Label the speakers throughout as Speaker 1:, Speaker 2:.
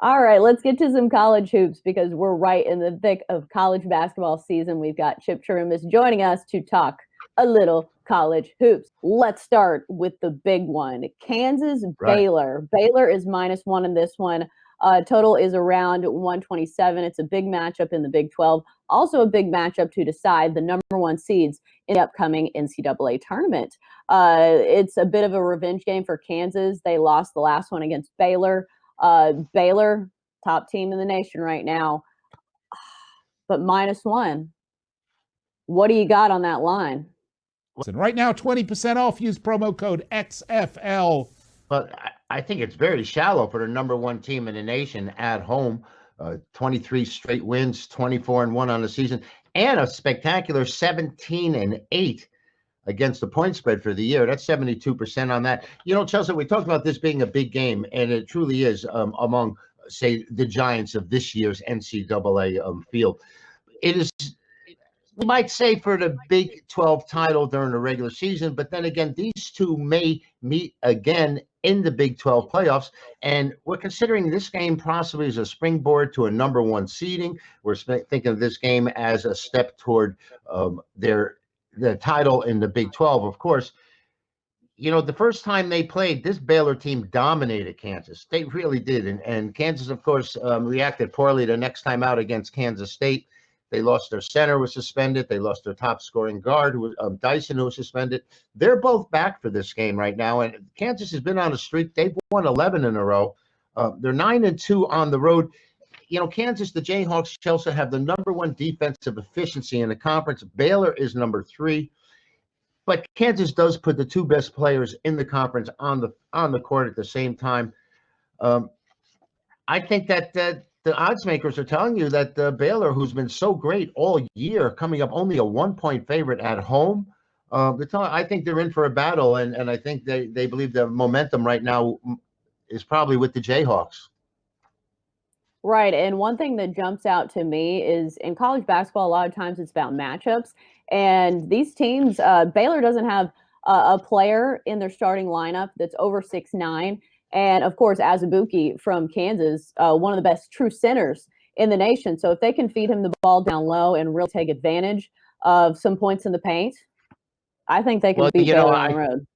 Speaker 1: All right, let's get to some college hoops because we're right in the thick of college basketball season. We've got Chip Chrirmbes joining us to talk a little college hoops. Let's start with the big one. Kansas
Speaker 2: Right.
Speaker 1: Baylor. Baylor is -1 in this one. Total is around 127. It's a big matchup in the Big 12. Also a big matchup to decide the number one seeds in the upcoming NCAA tournament. It's a bit of a revenge game for Kansas. They lost the last one against Baylor. Baylor, top team in the nation right now, but -1. What do you got on that line?
Speaker 3: And right now, 20% off. Use promo code XFL.
Speaker 2: But I think it's very shallow for the number one team in the nation at home. 23 straight wins, 24-1 on the season, and a spectacular 17-8 against the point spread for the year. That's 72% on that. You know, Chelsea, we talked about this being a big game, and it truly is among, say, the giants of this year's NCAA field. It is, we might say, for the Big 12 title during the regular season, but then again, these two may meet again in the Big 12 playoffs, and we're considering this game possibly as a springboard to a number one seeding. We're thinking of this game as a step toward the title in the Big 12, of course. You know, the first time they played, this Baylor team dominated Kansas. They really did. And Kansas, of course, reacted poorly the next time out against Kansas State. They lost their center, was suspended. They lost their top scoring guard, who was Dyson, who was suspended. They're both back for this game right now. And Kansas has been on a streak. They've won 11 in a row. They're 9-2 on the road. You know, Kansas, the Jayhawks, Chelsea have the number one defensive efficiency in the conference. Baylor is number 3. But Kansas does put the two best players in the conference on the court at the same time. I think that the odds makers are telling you that Baylor, who's been so great all year, coming up only a 1-point favorite at home, I think they're in for a battle, and I think they believe the momentum right now is probably with the Jayhawks.
Speaker 1: Right, and one thing that jumps out to me is in college basketball, a lot of times it's about matchups, and these teams, Baylor doesn't have a player in their starting lineup that's over 6'9", and of course, as a Bookie from Kansas, one of the best true centers in the nation. So if they can feed him the ball down low and really take advantage of some points in the paint, I think they can beat Baylor on the road.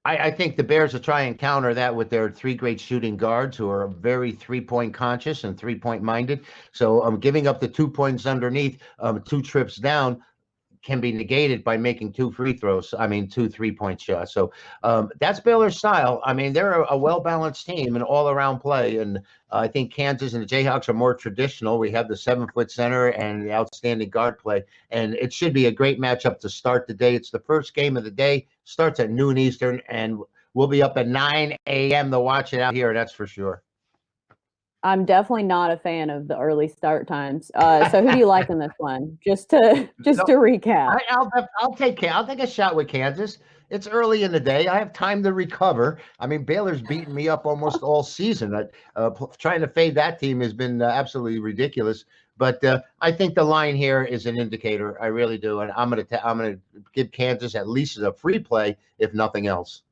Speaker 2: I think the Bears will try and counter that with their 3 great shooting guards who are very 3-point conscious and 3-point minded. So giving up the 2 points underneath, 2 trips down, can be negated by making 2 free throws. I mean, 2 3-point shots. So that's Baylor's style. I mean, they're a well-balanced team and all-around play. And I think Kansas and the Jayhawks are more traditional. We have the 7-foot center and the outstanding guard play. And it should be a great matchup to start the day. It's the first game of the day. Starts at noon Eastern, and we'll be up at 9 a.m. to watch it out here. That's for sure.
Speaker 1: I'm definitely not a fan of the early start times. So who do you like in this one? Just to recap.
Speaker 2: I'll take a shot with Kansas. It's early in the day. I have time to recover. I mean, Baylor's beaten me up almost all season. Trying to fade that team has been absolutely ridiculous. But I think the line here is an indicator. I really do, and I'm gonna give Kansas at least as a free play, if nothing else.